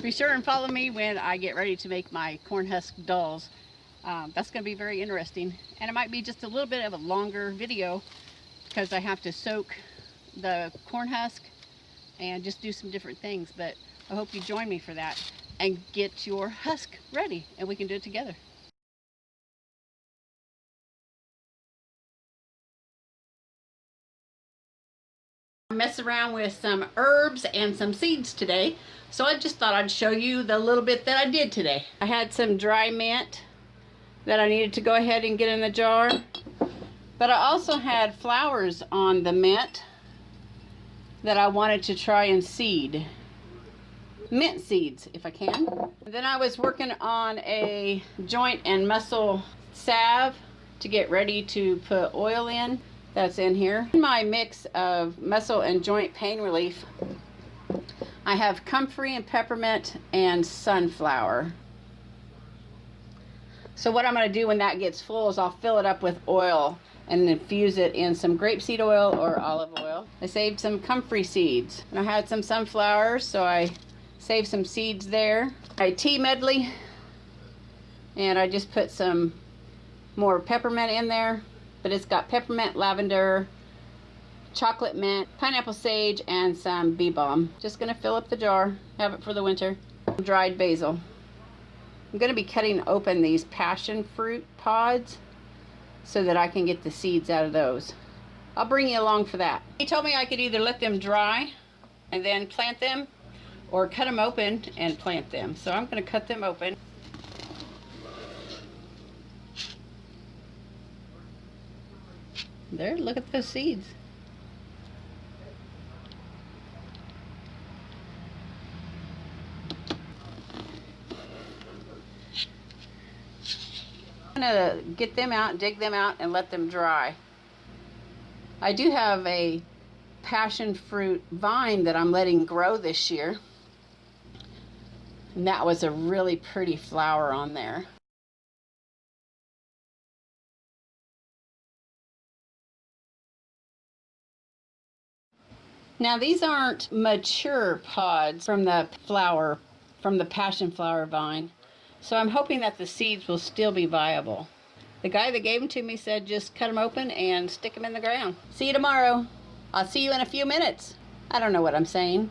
Be sure and follow me when I get ready to make my corn husk dolls. That's going to be very interesting, and it might be just a little bit of a longer video because I have to soak the corn husk and just do some different things, but I hope you join me for that and get your husk ready and we can do it together. Mess around with some herbs and some seeds today, so I just thought I'd show you the little bit that I did today. I had some dry mint that I needed to go ahead and get in the jar, but I also had flowers on the mint that I wanted to try and seed. Mint seeds if I can. Then I was working on a joint and muscle salve to get ready to put oil in. That's in here. In my mix of muscle and joint pain relief, I have comfrey and peppermint and sunflower. So what I'm going to do when that gets full is I'll fill it up with oil and infuse it in some grapeseed oil or olive oil. I saved some comfrey seeds, and I had some sunflowers, so I saved some seeds there. I tea medley, and I just put some more peppermint in there, but it's got peppermint, lavender, chocolate mint, pineapple sage, and some bee balm. Just gonna fill up the jar, have it for the winter. Dried basil. I'm gonna be cutting open these passion fruit pods so that I can get the seeds out of those. I'll bring you along for that. He told me I could either let them dry and then plant them, or cut them open and plant them. So I'm gonna cut them open. There, look at those seeds. I'm gonna get them out, dig them out, and let them dry. I do have a passion fruit vine that I'm letting grow this year. And that was a really pretty flower on there. Now these aren't mature pods from the flower, from the passion flower vine. So I'm hoping that the seeds will still be viable. The guy that gave them to me said just cut them open and stick them in the ground. See you tomorrow. I'll see you in a few minutes. I don't know what I'm saying.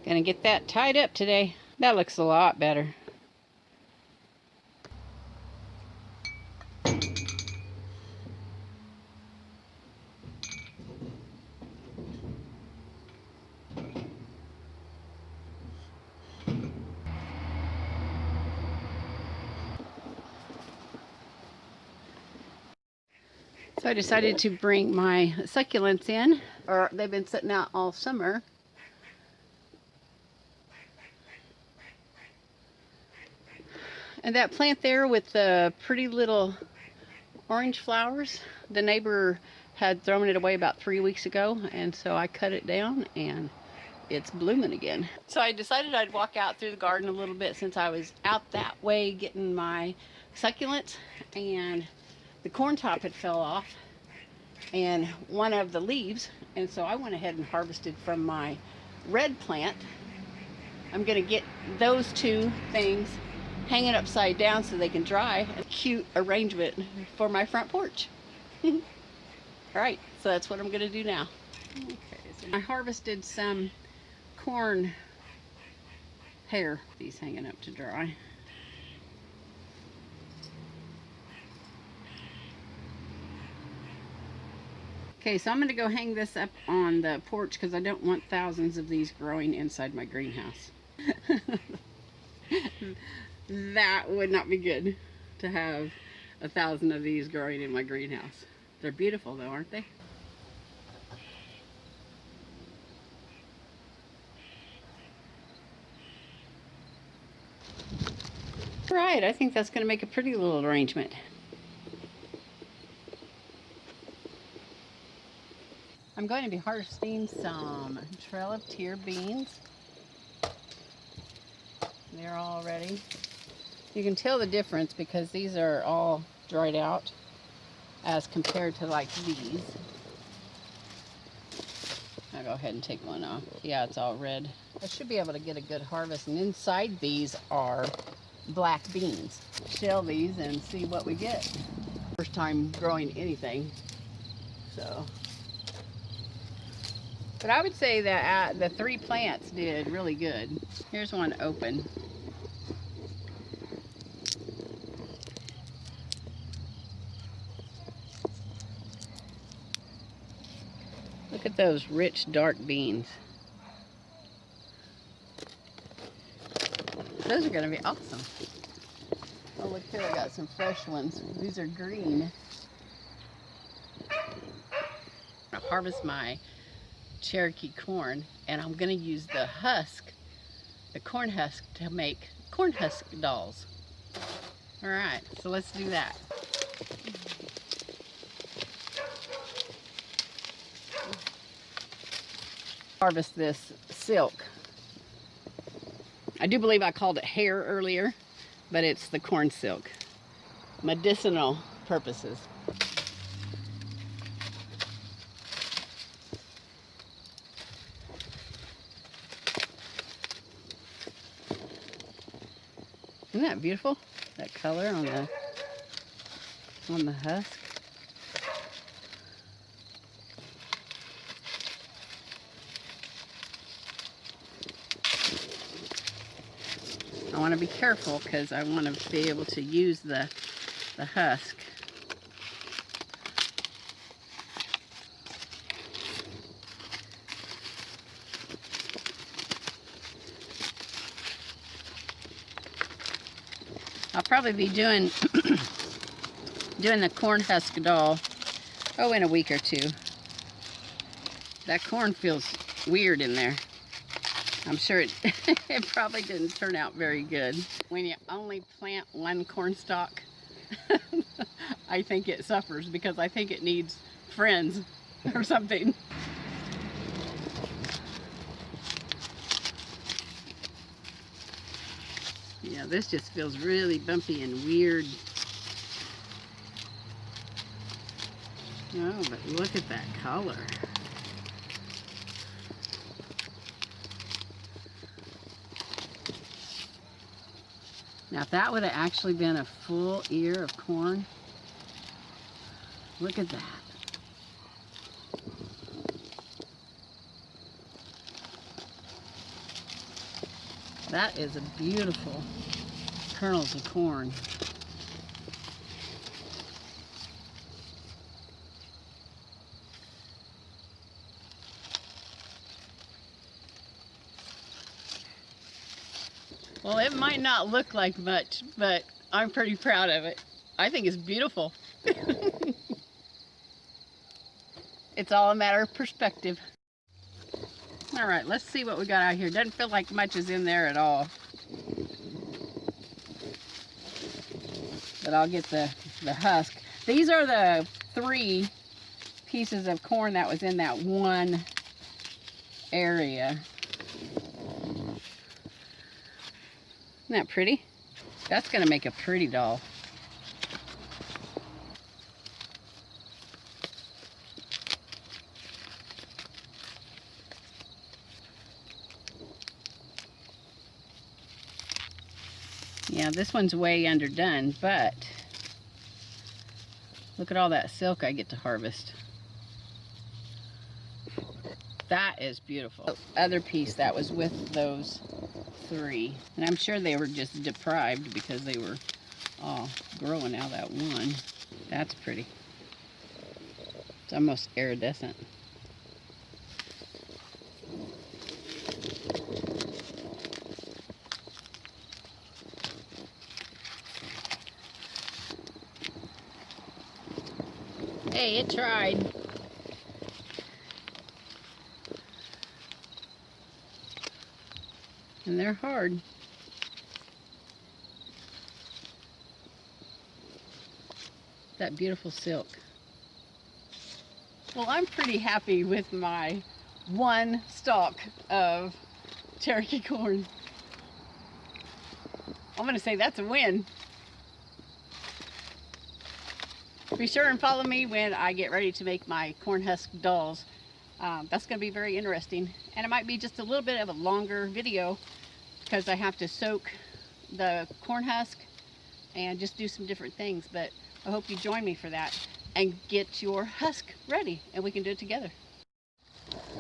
Gonna get that tied up today. That looks a lot better. So I decided to bring my succulents in, or they've been sitting out all summer. And that plant there with the pretty little orange flowers, the neighbor had thrown it away about 3 weeks ago, and so I cut it down and it's blooming again. So I decided I'd walk out through the garden a little bit since I was out that way getting my succulents, and the corn top had fell off and one of the leaves, and so I went ahead and harvested from my red plant. I'm gonna get those two things hanging upside down so they can dry. A cute arrangement for my front porch. All right, so that's what I'm gonna do now. Okay, so I harvested some corn hair, these hanging up to dry. Okay, so I'm going to go hang this up on the porch because I don't want thousands of these growing inside my greenhouse. That would not be good to have 1,000 of these growing in my greenhouse. They're beautiful though, aren't they? Right, I think that's going to make a pretty little arrangement. I'm going to be harvesting some Trail of Tear beans. They're all ready. You can tell the difference because these are all dried out as compared to like these. ahead and take one off. Yeah, it's all red. I should be able to get a good harvest. And inside these are black beans. Shell these and see what we get. First time growing anything, so. But I would say that the 3 plants did really good. Here's one open. Look at those rich dark beans. Those are going to be awesome. Oh, look here, I got some fresh ones. These are green. I'm going to harvest my Cherokee corn, and I'm going to use the husk, the corn husk, to make corn husk dolls. All right, so let's do that. Harvest this silk. I do believe I called it hair earlier, but it's the corn silk. Medicinal purposes. Isn't that beautiful? That color on the husk. I want to be careful because I want to be able to use the husk. I'll probably be doing doing the corn husk doll, in a week or 2. That corn feels weird in there. I'm sure it probably didn't turn out very good. When you only plant one corn stalk, I think it suffers because I think it needs friends or something. Yeah, this just feels really bumpy and weird. Oh, but look at that color. Now, if that would have actually been a full ear of corn, look at that. That is a beautiful kernels of corn. Well, it might not look like much, but I'm pretty proud of it. I think it's beautiful. It's all a matter of perspective. All right, let's see what we got out here. Doesn't feel like much is in there at all. But I'll get the husk. These are the 3 pieces of corn that was in that one area. Isn't that pretty? That's gonna make a pretty doll. Yeah, this one's way underdone, but look at all that silk I get to harvest. That is beautiful. The other piece that was with those 3, and I'm sure they were just deprived because they were all growing out of that one. That's pretty. It's almost iridescent. Hey, it tried. And they're hard. That beautiful silk. Well, I'm pretty happy with my one stalk of Cherokee corn. I'm gonna say that's a win. Be sure and follow me when I get ready to make my corn husk dolls. That's going to be very interesting, and it might be just a little bit of a longer video because I have to soak the corn husk and just do some different things, but I hope you join me for that and get your husk ready and we can do it together.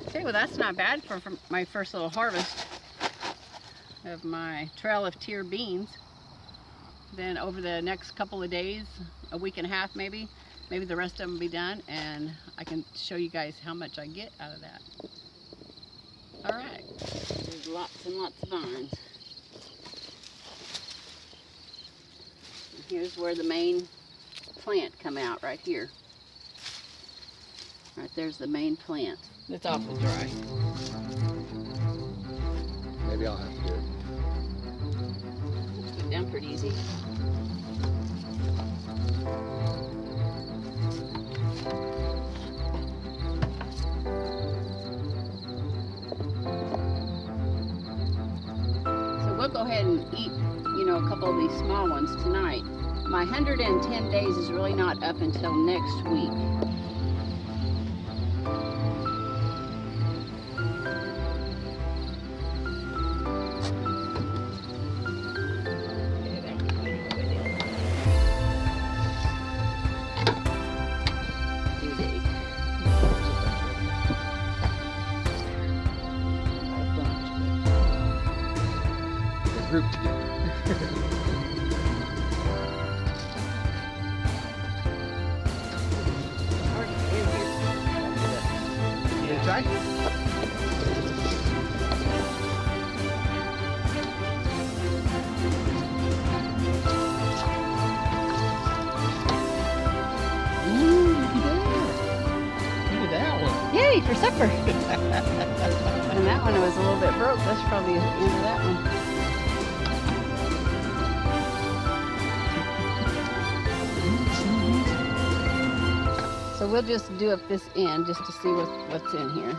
Okay, well that's not bad for my first little harvest of my Trail of Tear beans. Then over the next couple of days, a week and a half maybe the rest of them will be done, and I can show you guys how much I get out of that. All right, there's lots and lots of vines. And here's where the main plant come out, right here. Right there's the main plant. It's awful dry. Maybe I'll have to do it. Get down pretty easy. We'll go ahead and eat, a couple of these small ones tonight. My 110 days is really not up until next week. Due date. Group together. Try? Look at that one. Yay, for supper. And that one was a little bit broke. That's probably the end of that one. So we'll just do up this end just to see what's in here.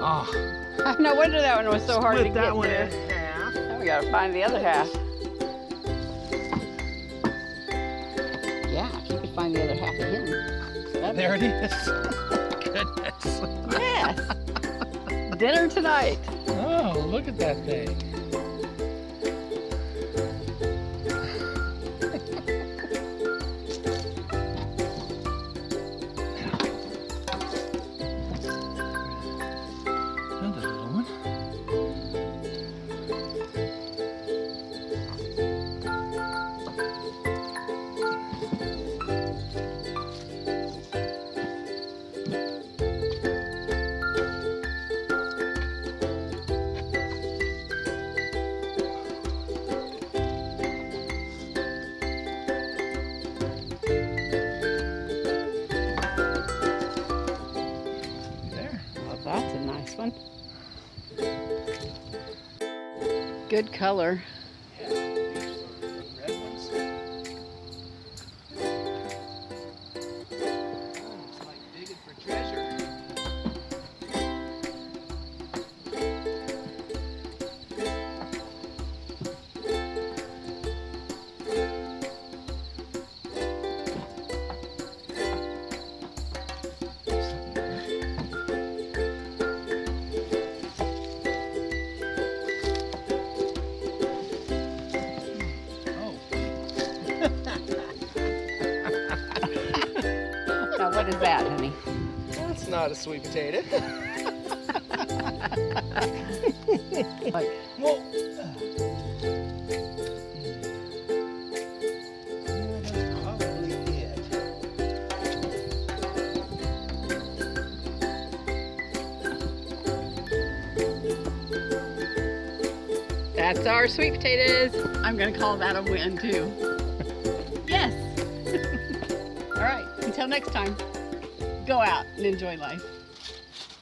Oh, No wonder that one was so hard to split get that one there. in half. Now we gotta find the other half. Yeah, if you could find the other half of him. There it is. Goodness. Yes. Dinner tonight. Oh, look at that thing. Another little one. That's a nice one. Good color. Yeah, these are the red ones. Oh, it's like digging for treasure. Now what is that, honey? That's not a sweet potato. Like, Well, that's probably it. that's That's our sweet potatoes. I'm gonna call that a win too. Yes. All right, until next time, go out and enjoy life.